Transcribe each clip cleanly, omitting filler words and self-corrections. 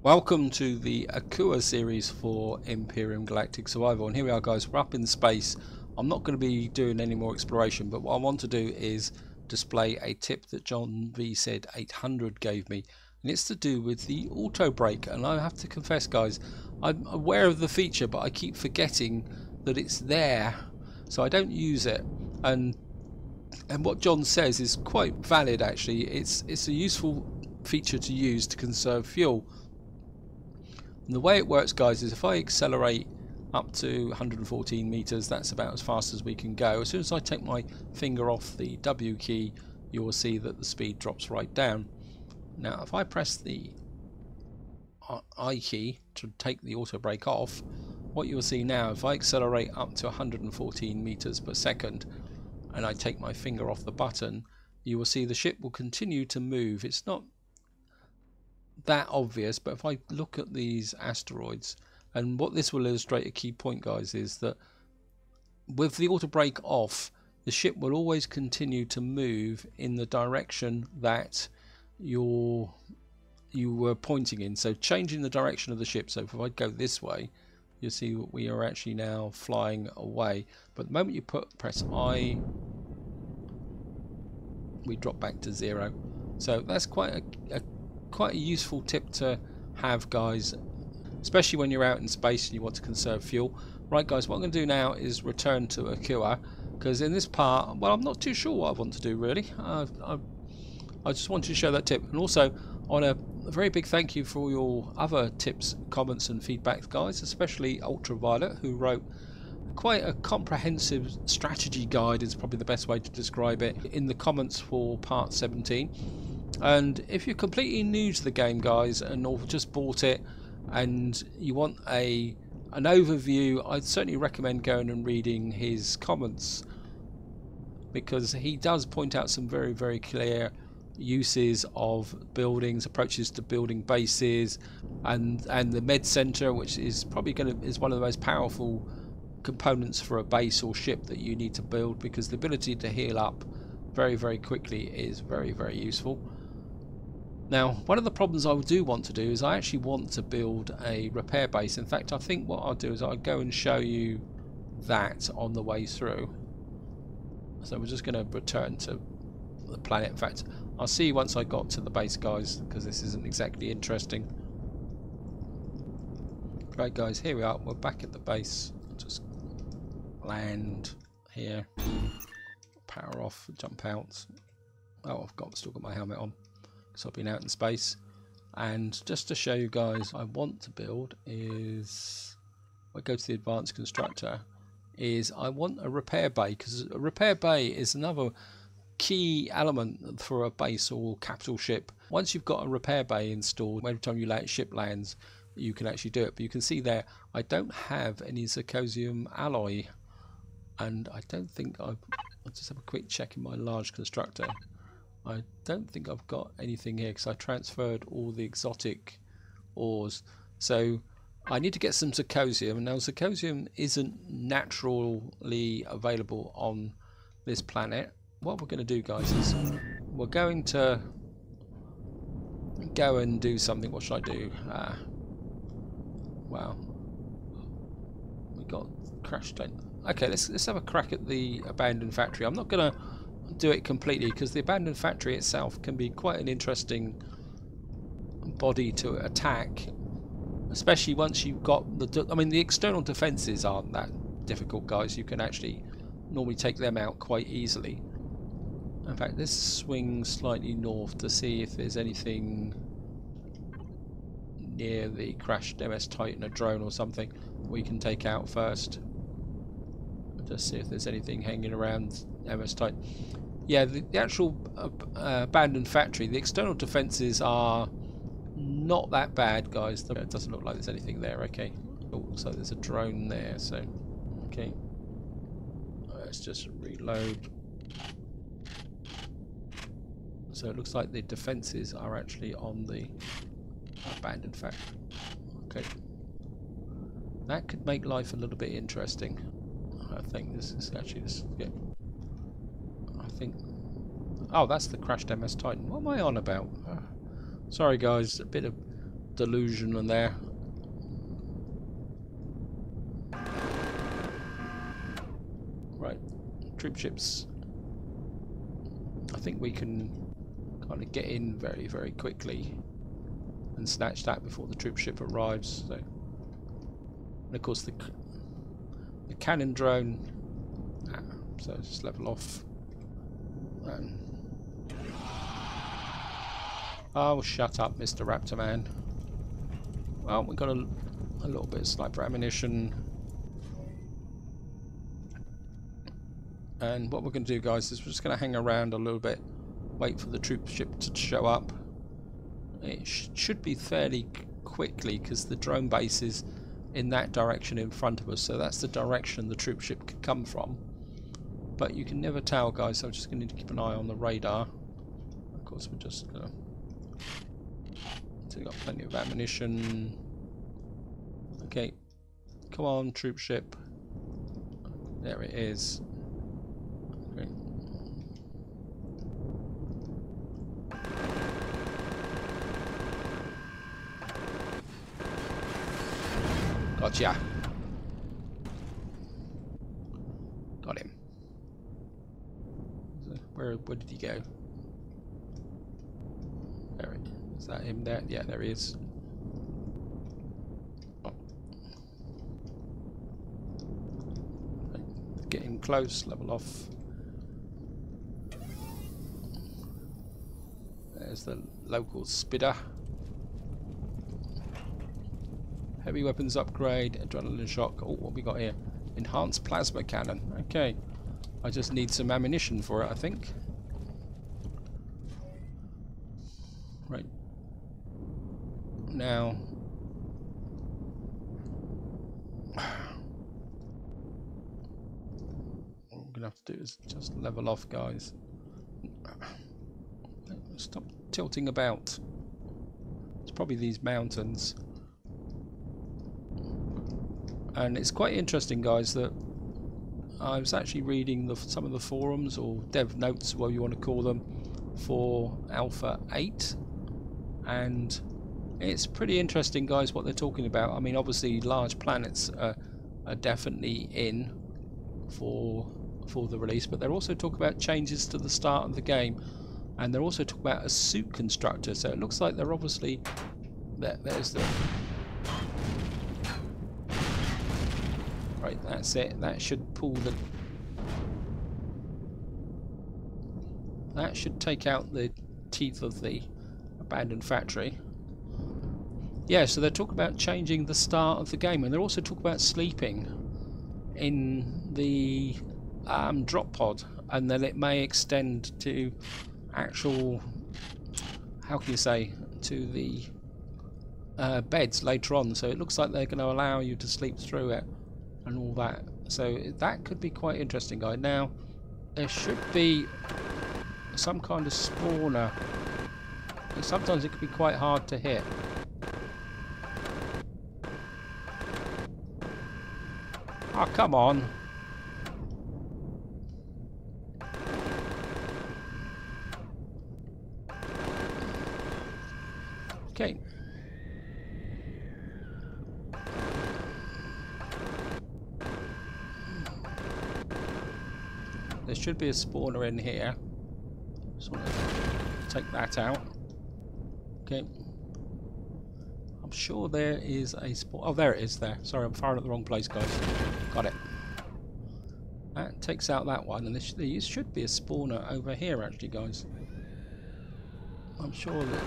Welcome to the Akua series for Empyrion Galactic Survival, and here we are guys, we're up in space. I'm not going to be doing any more exploration, but what I want to do is display a tip that John V said 800 gave me, and it's to do with the auto brake. And I have to confess guys, I'm aware of the feature but I keep forgetting that it's there, so I don't use it. And what John says is quite valid actually. It's a useful feature to use to conserve fuel. And the way it works guys is if I accelerate up to 114 meters, that's about as fast as we can go. As soon as I take my finger off the W key, you will see that the speed drops right down. Now if I press the I key to take the auto brake off, what you will see now, if I accelerate up to 114 meters per second and I take my finger off the button, you will see the ship will continue to move. It's not that obvious, but if I look at these asteroids, and what this will illustrate, a key point guys, is that with the auto brake off, the ship will always continue to move in the direction that you were pointing in. So changing the direction of the ship, so if I go this way, you'll see that we are actually now flying away, but the moment you press I, we drop back to 0. So that's quite a useful tip to have guys, especially when you're out in space and you want to conserve fuel. Right guys, what I'm going to do now is return to Akua, because in this part, well, I'm not too sure what I want to do really. I just wanted to show that tip, and also on a very big thank you for your other tips, comments and feedback guys, especially Ultraviolet, who wrote quite a comprehensive strategy guide, is probably the best way to describe it, in the comments for part 17. And if you're completely new to the game guys, and or just bought it and you want an overview, I'd certainly recommend going and reading his comments, because he does point out some very clear uses of buildings, approaches to building bases, and the med center, which is probably is one of the most powerful components for a base or ship that you need to build, because the ability to heal up very quickly is very useful. Now, one of the problems I do want to do is I actually want to build a repair base. In fact, I think what I'll do is I'll go and show you that on the way through. So we're just going to return to the planet. In fact, I'll see you once I got to the base guys, because this isn't exactly interesting. Right guys, here we are, we're back at the base. Just land here, power off, jump out. Oh, still got my helmet on, so I've been out in space. And just to show you guys, I want to build is, I go to the advanced constructor, is I want a repair bay, because a repair bay is another key element for a base or capital ship. Once you've got a repair bay installed, every time ship lands, you can actually do it. But you can see there, I don't have any zirconium alloy, and I don't think I'll just have a quick check in my large constructor. I don't think I've got anything here, because I transferred all the exotic ores. So I need to get some zirconium, and now zirconium isn't naturally available on this planet. What we're going to do guys is we're going to go and do something. What should I do? Wow, we got crashed. Okay, let's have a crack at the abandoned factory. I'm not going to do it completely, because the abandoned factory itself can be quite an interesting body to attack, especially once you've got the external defenses aren't that difficult guys. You can actually normally take them out quite easily. In fact, let's swing slightly north to see if there's anything near the crashed MS Titan, a drone or something we can take out first. Just see if there's anything hanging around MS Titan. Yeah, the actual abandoned factory, the external defenses are not that bad guys. It doesn't look like there's anything there. Okay, oh, so there's a drone there, so okay, let's just reload. So it looks like the defenses are actually on the abandoned factory. Okay, that could make life a little bit interesting. I think this is actually I think, oh, that's the crashed MS Titan. What am I on about? Sorry guys, a bit of delusion in there. Right, troop ships. I think we can kind of get in very, very quickly and snatch that before the troop ship arrives. So, and of course the cannon drone. So just level off. Oh, shut up, Mr. Raptor Man. Well, we've got a little bit of sniper ammunition. And what we're going to do, guys, is we're just going to hang around a little bit, wait for the troop ship to show up. It should be fairly quickly because the drone base is in that direction in front of us, so that's the direction the troop ship could come from. But you can never tell, guys, so I'm just going to keep an eye on the radar. Of course, we're just going to... So we've got plenty of ammunition. Okay, come on, troop ship. There it is. Okay. Gotcha. Got him. Where did he go? There it is. Is that him there? Yeah, there he is. Oh. Getting close, level off. There's the local spidder. Heavy weapons upgrade, adrenaline shock. Oh, what we got here? Enhanced plasma cannon. Okay. I just need some ammunition for it, I think. Right. Now, what we're going to have to do is just level off, guys. Stop tilting about. It's probably these mountains. And it's quite interesting, guys, that I was actually reading some of the forums, or dev notes, whatever you want to call them, for Alpha 8. And it's pretty interesting, guys, what they're talking about. I mean, obviously large planets are definitely in for the release, but they're also talking about changes to the start of the game, and they're also talking about a suit constructor. So it looks like they're obviously there's the right, that's it. That should pull the that should take out the teeth of the abandoned factory. Yeah, so they're talking about changing the start of the game, and they're also talking about sleeping in the drop pod, and then it may extend to actual, how can you say, to the beds later on. So it looks like they're going to allow you to sleep through it and all that. So that could be quite interesting, guys. Now, there should be some kind of spawner. Sometimes it can be quite hard to hit. Oh, come on. Okay. There should be a spawner in here. Just want to take that out. Okay. I'm sure there is a spawn. Oh, there it is there. Sorry, I'm firing at the wrong place, guys. Got it. That takes out that one, and there should be a spawner over here, actually, guys. I'm sure that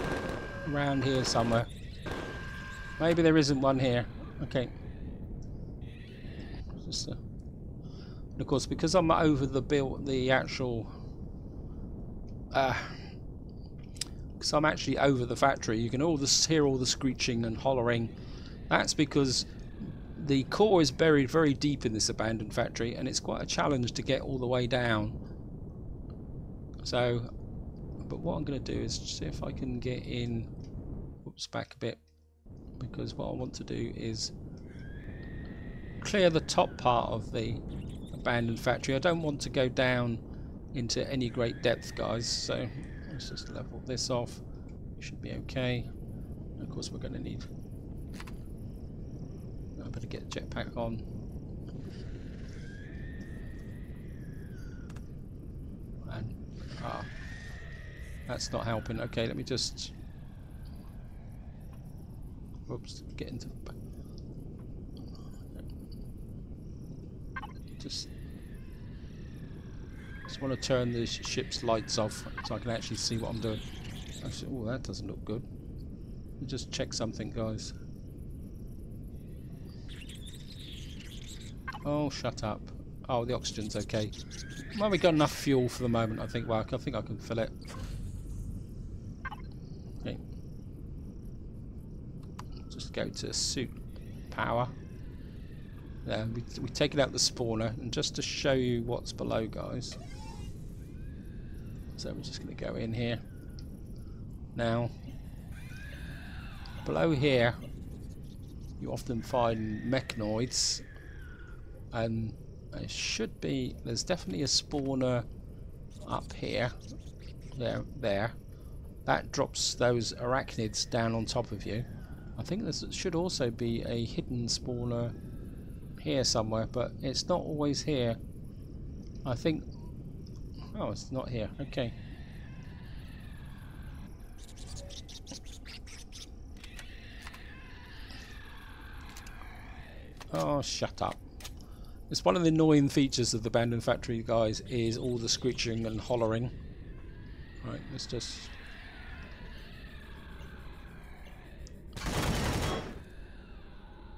around here somewhere. Maybe there isn't one here. Okay. Just and of course, because I'm over the actual because I'm actually over the factory, you can hear all the screeching and hollering. That's because the core is buried very deep in this abandoned factory, and it's quite a challenge to get all the way down. So, but what I'm going to do is see if I can get in. Oops, back a bit, because what I want to do is clear the top part of the abandoned factory. I don't want to go down into any great depth, guys, so let's just level this off. Should be okay. Of course we're going to need... I better get the jetpack on. And... that's not helping. Okay, let me just... Oops, get into... Just want to turn the ship's lights off so I can actually see what I'm doing. Actually, oh, that doesn't look good. Let me just check something, guys. Oh, shut up. Oh, the oxygen's okay. Well, we've got enough fuel for the moment, I think. Well, I think I can fill it. Okay. Just go to suit power. Yeah, we taken out the spawner, and just to show you what's below, guys. So we're just going to go in here. Now, below here, you often find mechanoids, and there should be. There's definitely a spawner up here. There. That drops those arachnids down on top of you. I think there should also be a hidden spawner here somewhere, but it's not always here. I think... Oh, it's not here. Okay. Oh, shut up. It's one of the annoying features of the abandoned factory, guys, is all the screeching and hollering. Right, let's just...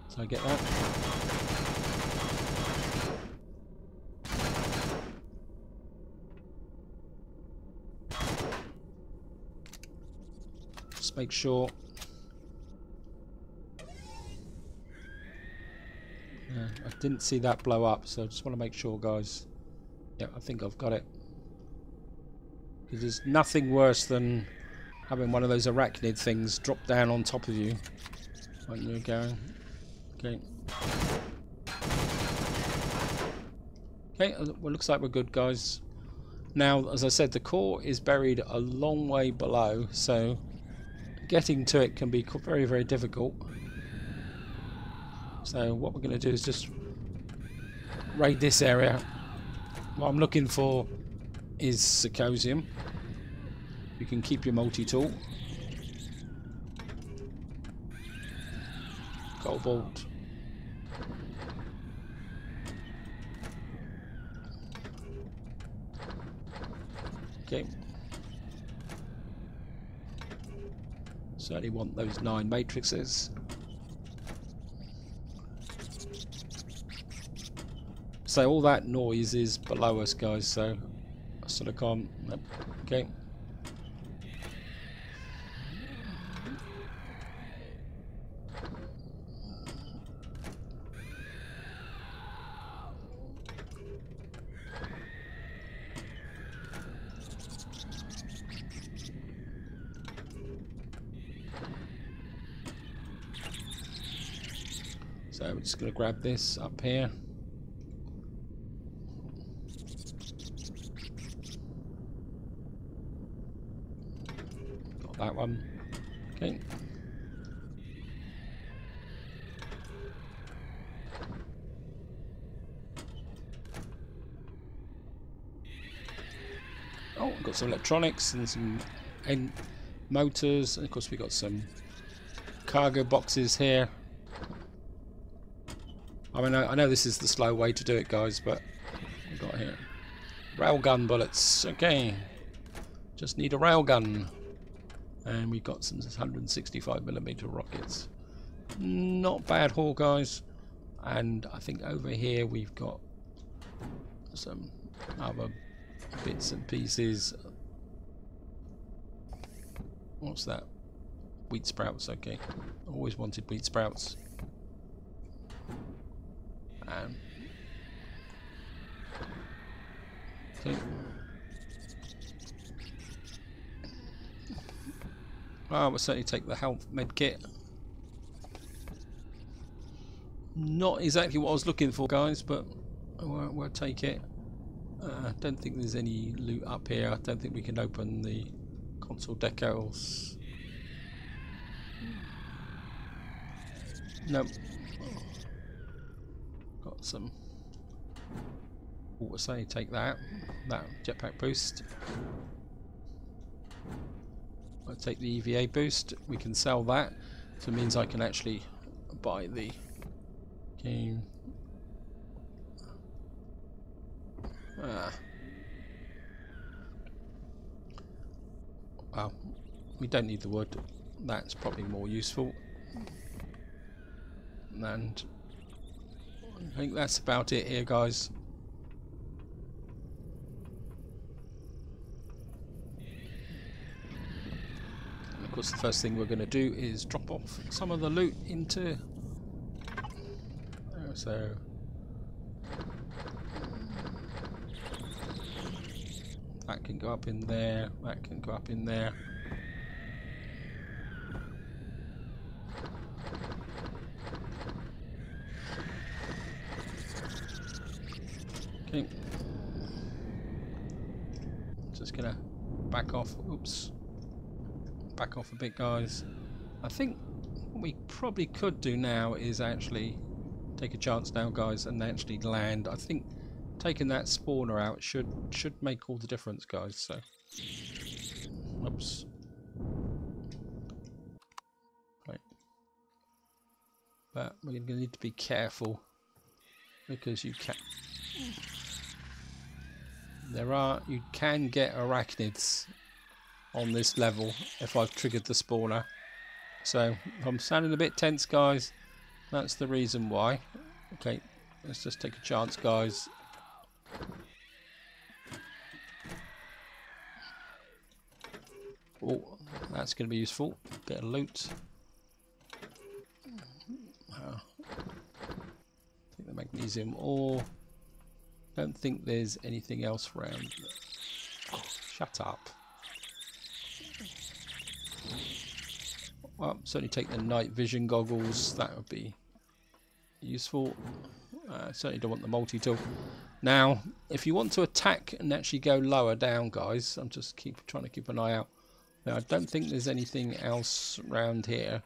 So I get that. Just make sure. I didn't see that blow up, so I just want to make sure, guys. Yeah, I think I've got it. Because there's nothing worse than having one of those arachnid things drop down on top of you when you're going. Okay. Okay, well, looks like we're good, guys. Now, as I said, the core is buried a long way below, so getting to it can be very, very difficult. So what we're going to do is just raid this area. What I'm looking for is Symposium. You can keep your multi-tool. Cobalt. Okay. Certainly want those 9 matrices. So all that noise is below us, guys, so I sort of can't... Okay. So we're just going to grab this up here. Got that one. Okay. Oh, we've got some electronics and some motors, and of course we've got some cargo boxes here. I mean, I know this is the slow way to do it, guys, but we've got here railgun bullets. Okay, just need a railgun, and we've got some 165mm rockets. Not bad haul, guys. And I think over here we've got some other bits and pieces. What's that? Wheat sprouts. Okay, always wanted wheat sprouts. Okay. Well, we'll certainly take the health med kit. Not exactly what I was looking for, guys, but we'll take it. Don't think there's any loot up here. I don't think we can open the console decals. Nope. Got some. What say? Take that. That jetpack boost. I'll take the EVA boost. We can sell that. So it means I can actually buy the game. Well, we don't need the wood. That's probably more useful. And I think that's about it here, guys. And of course, the first thing we're going to do is drop off some of the loot into. So. That can go up in there, that can go up in there. Okay. Just gonna back off, oops. Back off a bit, guys. I think what we probably could do now is actually take a chance now, guys, and actually land. I think taking that spawner out should make all the difference, guys. So, oops. Right. But we're going to need to be careful because you can get arachnids on this level if I've triggered the spawner. So I'm sounding a bit tense, guys. That's the reason why. Okay, let's just take a chance, guys. Oh, that's going to be useful. Bit of loot. Take the magnesium ore. Don't think there's anything else around. Oh, shut up. Well, certainly take the night vision goggles. That would be useful. Certainly don't want the multi-tool. Now, if you want to attack and actually go lower down, guys, I'm just trying to keep an eye out. Now, I don't think there's anything else around here.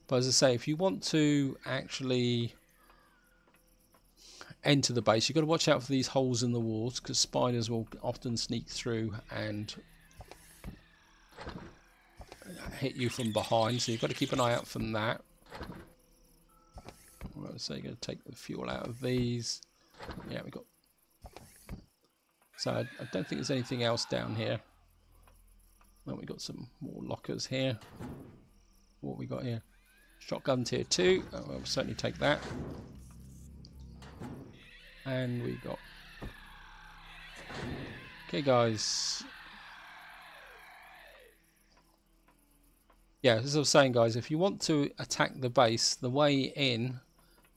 But as I say, if you want to actually enter the base, you've got to watch out for these holes in the walls because spiders will often sneak through and hit you from behind. So you've got to keep an eye out from that. So you're going to take the fuel out of these. Yeah, we got. So I don't think there's anything else down here. Well, we got some more lockers here. What we got here? Shotgun tier 2. Oh, we'll certainly take that. And we got. Okay, guys. Yeah, as I was saying, guys, if you want to attack the base, the way in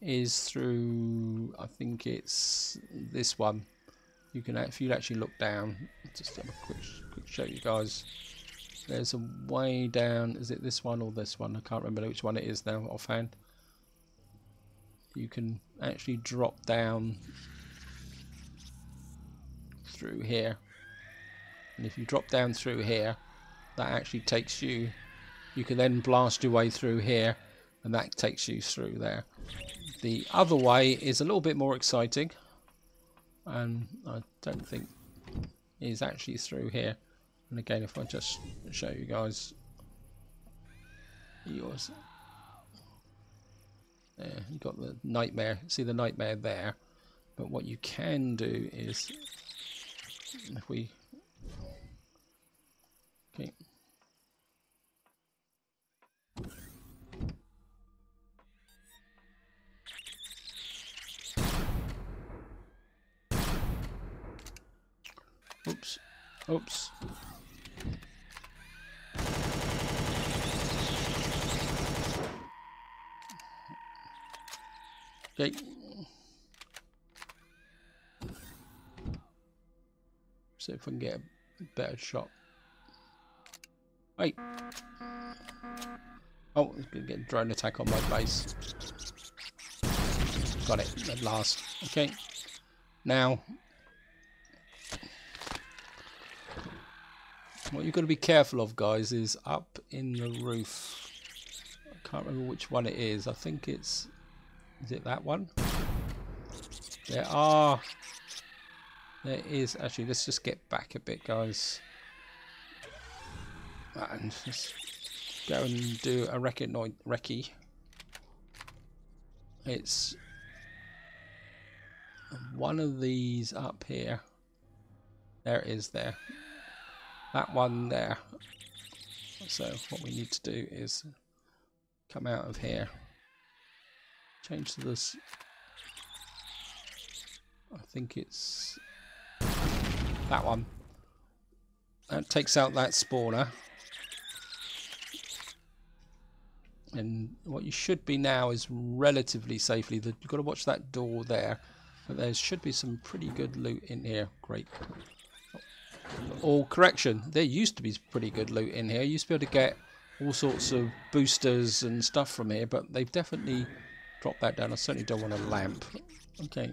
is through. I think it's this one. You can, if you actually look down, just have a quick show you guys. There's a way down. Is it this one or this one? I can't remember which one it is now offhand. You can actually drop down through here, and if you drop down through here, that actually takes you. You can then blast your way through here, and that takes you through there. The other way is a little bit more exciting, and I don't think is actually through here. And again, if I just show you guys yours, there, you got the nightmare. See the nightmare there. But what you can do is, if we, okay. Oops. Oops. Okay. See if we can get a better shot. Wait. Oh, it's going to get a drone attack on my base. Got it at last. Okay. Now, what you've got to be careful of, guys, is up in the roof. I Can't remember which one it is. I think it's... Is it that one? There are... There is... Actually, let's just get back a bit, guys. And just go and do a recce. It's one of these up here. There it is there. That one there. So what we need to do is come out of here. Change to this. I think it's that one. That takes out that spawner. And what you should be now is relatively safely. You've got to watch that door there. But there should be some pretty good loot in here. Great. Or correction, there used to be pretty good loot in here. You used to be able to get all sorts of boosters and stuff from here, but they've definitely dropped that down. I certainly don't want a lamp. Okay.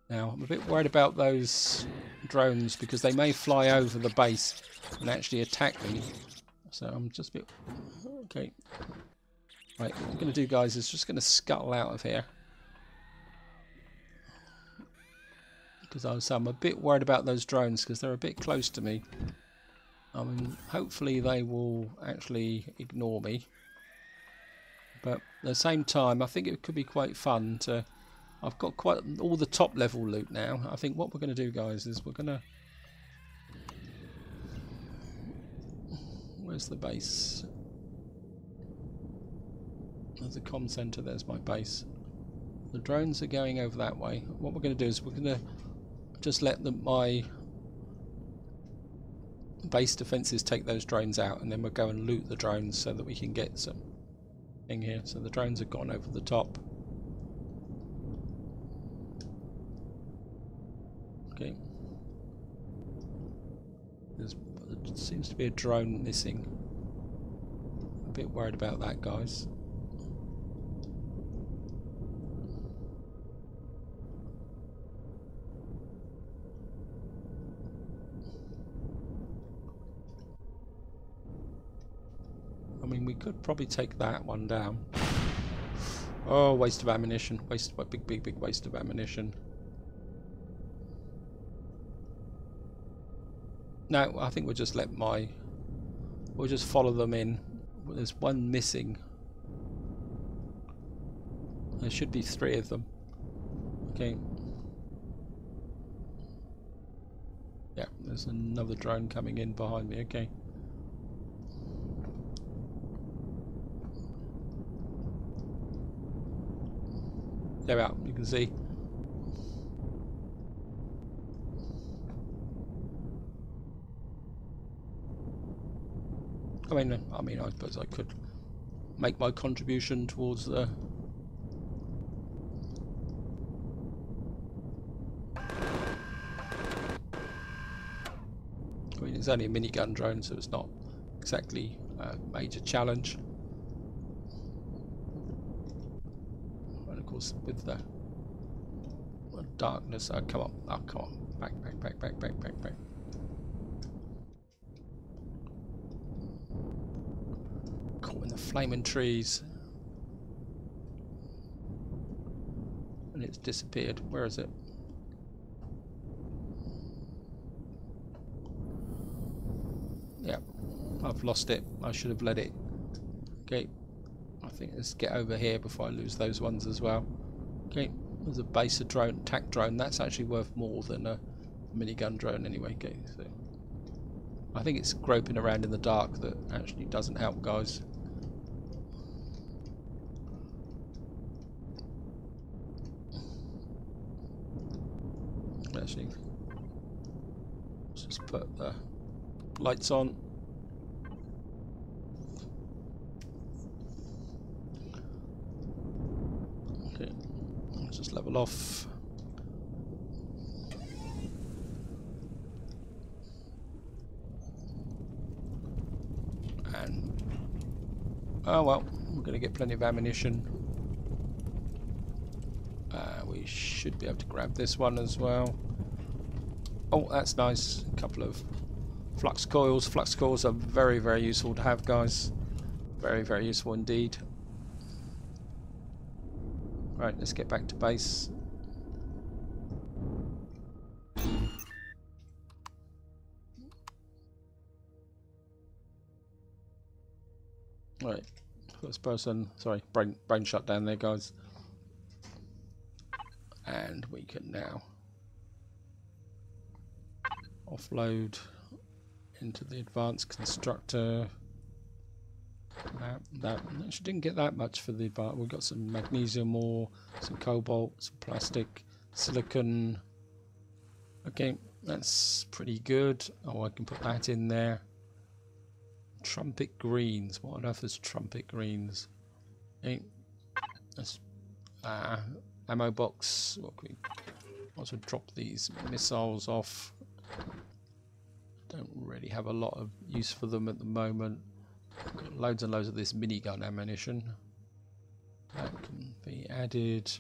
Now, I'm a bit worried about those drones because they may fly over the base and actually attack me. So I'm just a bit... Okay. Right, what I'm going to do, guys, is just going to scuttle out of here. Because I'm a bit worried about those drones because they're a bit close to me. I mean, hopefully they will actually ignore me. But at the same time, I think it could be quite fun to... I've got quite all the top level loot now. I think what we're going to do, guys, is we're going to... Where's the base? There's a comm center. There's my base. The drones are going over that way. What we're going to do is we're going to just let my base defenses take those drones out, and then we'll go and loot the drones so that we can get some thing here. So the drones have gone over the top. Okay. There seems to be a drone missing. A bit worried about that, guys. I mean, we could probably take that one down. Oh, waste of ammunition. Waste, big waste of ammunition. No, I think we'll just let we'll just follow them in. There's one missing. There should be 3 of them. Okay. Yeah, there's another drone coming in behind me. Okay. There we are. You can see. I mean, I suppose I could make my contribution towards the... I mean, it's only a minigun drone, so it's not exactly a major challenge. And of course, with the darkness, come on, oh, come on, back. Caught in the flaming trees. And it's disappeared. Where is it? Yeah, I've lost it. I should have let it. Okay, I think let's get over here before I lose those ones as well. Okay, there's a base of drone, attack drone. That's actually worth more than a minigun drone anyway. Okay, so I think it's groping around in the dark that actually doesn't help, guys. Actually, let's just put the lights on. Okay, let's just level off. And oh well, we're going to get plenty of ammunition. We should be able to grab this one as well. Oh, that's nice. A couple of Flux coils. Flux coils are very, very useful to have, guys. Very, very useful indeed. Right, let's get back to base. Right, first person. Sorry, brain shut down there, guys. And we can now offload into the advanced constructor. That actually didn't get that much for the advanced. We've got some magnesium ore, some cobalt, some plastic, silicon. Okay, that's pretty good. Oh, I can put that in there. Trumpet greens. What on earth is trumpet greens? Okay, that's ammo box. What can we also drop these missiles off? Don't really have a lot of use for them at the moment. Got loads and loads of this minigun ammunition. That can be added.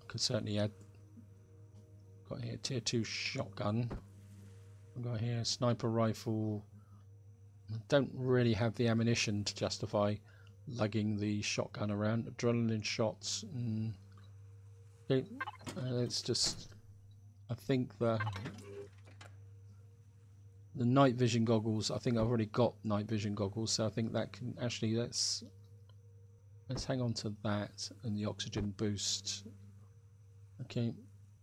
Could certainly add. Got here tier 2 shotgun. I've got here sniper rifle. I don't really have the ammunition to justify lugging the shotgun around. Adrenaline shots. Okay, it's just. I think the night vision goggles. I think I've already got night vision goggles, so I think that can actually let's hang on to that and the oxygen boost. Okay,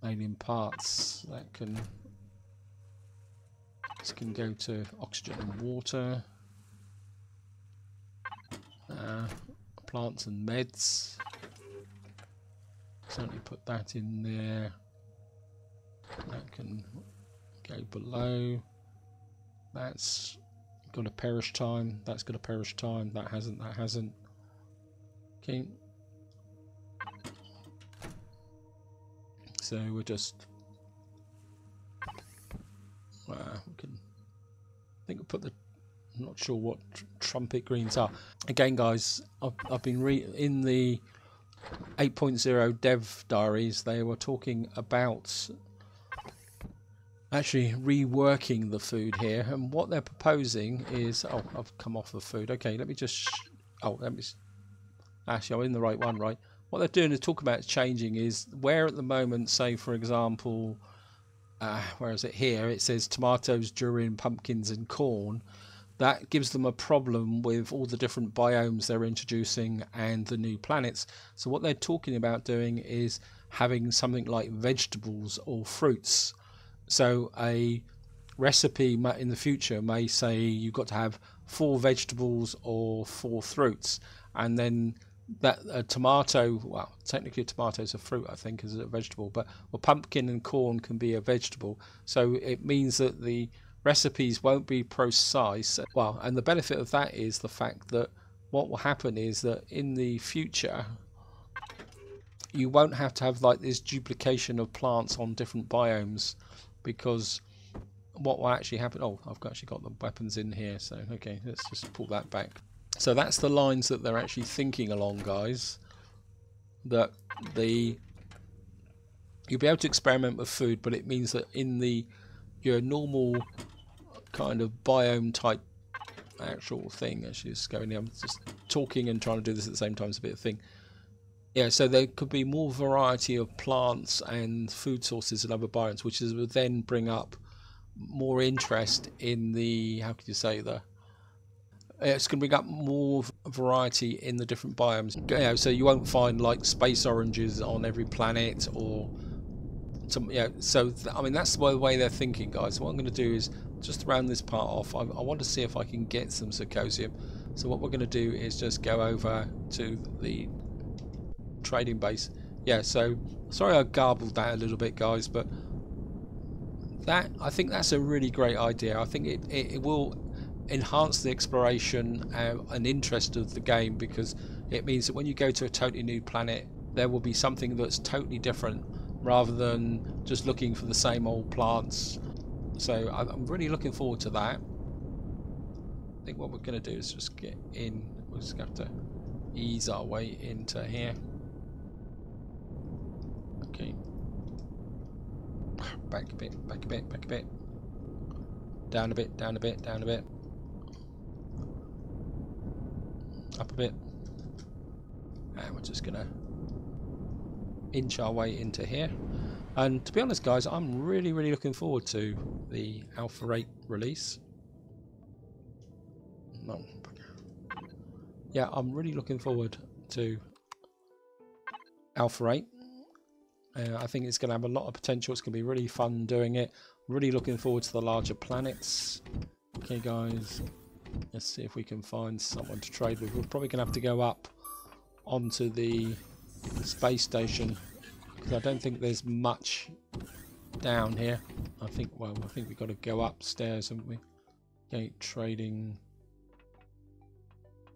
alien parts that can. This can go to oxygen and water. Plants and meds. Certainly put that in there. That can go below. That's got a perish time. That's got a perish time. That hasn't. That hasn't. Okay. So we're just. We can. I think we'll put the. I'm not sure what trumpet greens are. Again, guys, I've been in the 8.0 dev diaries. They were talking about actually reworking the food here, and what they're proposing is. Oh, I've come off the food. Okay, let me just. Let me. Actually, I'm in the right one, right? What they're doing to talk about changing is where at the moment, say for example, where is it here? It says tomatoes, durian, pumpkins, and corn. That gives them a problem with all the different biomes they're introducing and the new planets. So what they're talking about doing is having something like vegetables or fruits. So a recipe in the future may say you've got to have 4 vegetables or 4 fruits, and then that a tomato, well, technically a tomato is a fruit, I think, is a vegetable, but a pumpkin and corn can be a vegetable. So it means that the recipes won't be precise. Well, and the benefit of that is the fact that what will happen is that in the future you won't have to have like this duplication of plants on different biomes, because what will actually happen. Oh, I've actually got the weapons in here, so okay, let's just pull that back. So that's the lines that they're actually thinking along, guys. That you'll be able to experiment with food, but it means that in your normal kind of biome type actual thing, actually just going there, I'm just talking and trying to do this at the same time, it's a bit of a thing. Yeah, so there could be more variety of plants and food sources in other biomes, which would then bring up more interest in the, how could you say, it's going to bring up more variety in the different biomes. You know, so you won't find like space oranges on every planet or some. Yeah, so I mean that's the way they're thinking, guys. What I'm going to do is just round this part off. I want to see if I can get some zirconium. So what we're going to do is just go over to the trading base. Yeah. So sorry I garbled that a little bit, guys, but I think that's a really great idea. I think it will enhance the exploration and interest of the game, because it means that when you go to a totally new planet there will be something that's totally different rather than just looking for the same old plants. So I'm really looking forward to that. I think what we're going to do is just get in. We'll just have to ease our way into here. Okay, back a bit, back a bit, back a bit. Down a bit, down a bit, down a bit. Up a bit. And we're just gonna inch our way into here. And to be honest guys, I'm really looking forward to the Alpha 8 release. No. Yeah, I'm really looking forward to Alpha 8. I think it's going to have a lot of potential. It's going to be really fun doing it. Really looking forward to the larger planets. Okay guys, let's see if we can find someone to trade with. We're probably going to have to go up onto the space station because I don't think there's much down here. I think we've got to go upstairs, haven't we? Okay, trading.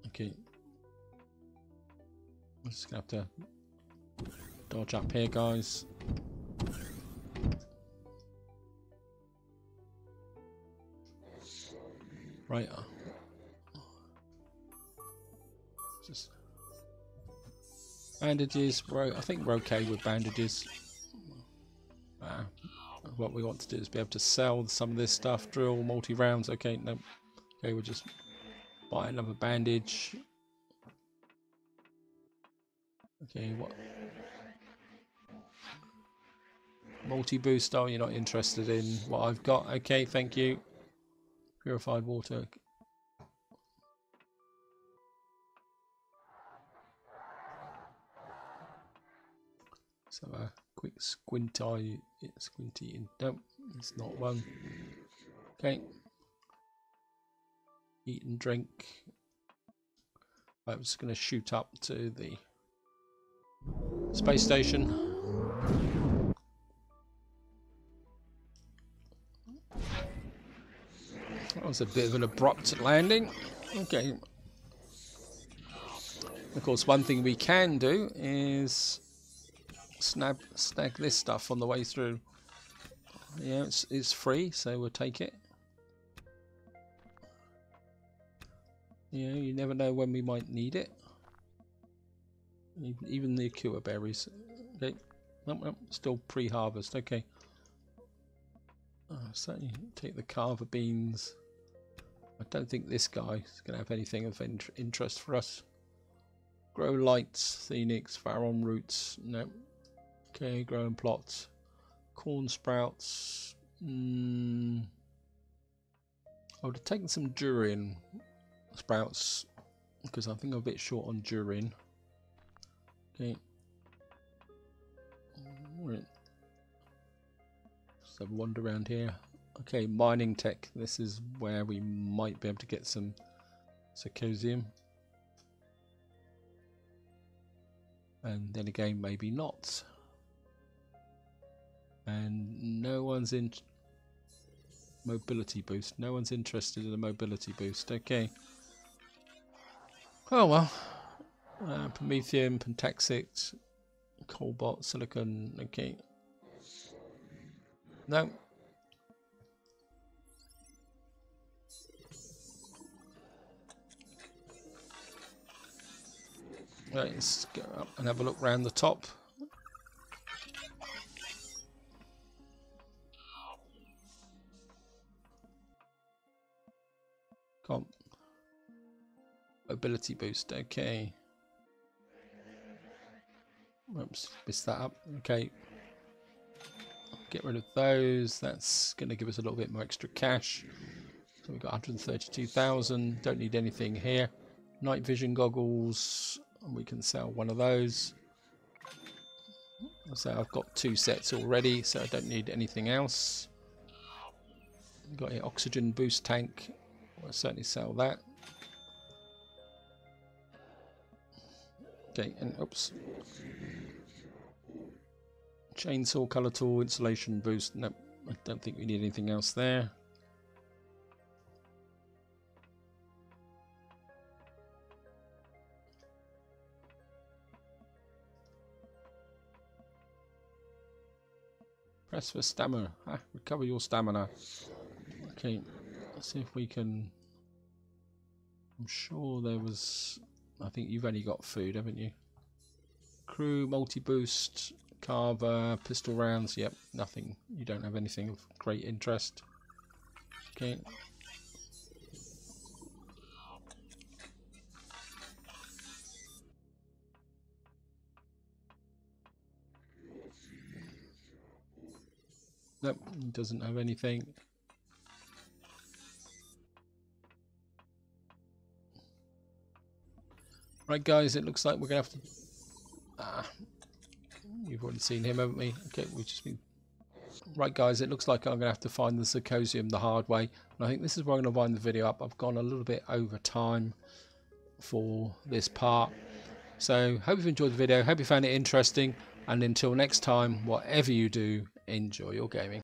Okay, I'm just going to have to dodge up here, guys. Right. Just bandages. I think we're okay with bandages. What we want to do is be able to sell some of this stuff. Drill, multi-rounds. Okay, no. Okay, we'll just buy another bandage. Okay, what? Multi-boost. Oh, you're not interested in what I've got. Okay, thank you. Purified water. So a quick squinty. Nope, it's not one. Okay. Eat and drink. I'm just going to shoot up to the space station. That was a bit of an abrupt landing. Okay. Of course, one thing we can do is snag this stuff on the way through. Yeah, it's free, so we'll take it. Yeah, you never know when we might need it. Even the Akua berries. Okay, nope, still pre-harvest. Okay. Certainly take the Carver beans. I don't think this guy is going to have anything of interest for us. Grow lights, Phoenix, Faron roots. No. Okay, growing plots. Corn sprouts. I would have taken some durian sprouts because I think I'm a bit short on durian. Okay. Right. Just have a wander around here. Okay, mining tech. This is where we might be able to get some Sarcosium. And then again, maybe not. And no one's in mobility boost. No one's interested in a mobility boost. Okay. Oh well. Promethium, Pentaxit, Cobalt, Silicon. Okay. No. Right, let's go up and have a look around the top. Come on. Mobility boost, okay. Oops, missed that up. Okay. Get rid of those. That's going to give us a little bit more extra cash. So we've got 132,000. Don't need anything here. Night vision goggles. We can sell one of those. So I've got 2 sets already, so I don't need anything else. Got an oxygen boost tank. I'll certainly sell that. Okay, and oops. Chainsaw, color tool, insulation boost. Nope, I don't think we need anything else there. Press for stamina. Recover your stamina. Okay, let's see if we can. I'm sure there was. I think you've only got food, haven't you? Crew, multi-boost, Carver, pistol rounds. Yep, nothing. You don't have anything of great interest. Okay. Nope, doesn't have anything. Right, guys, it looks like we're going to have to... we've already seen him, haven't we? Okay, we've just been... Right, guys, it looks like I'm going to have to find the Zirconium the hard way. And I think this is where I'm going to wind the video up. I've gone a little bit over time for this part. So, hope you've enjoyed the video. Hope you found it interesting. And until next time, whatever you do, enjoy your gaming.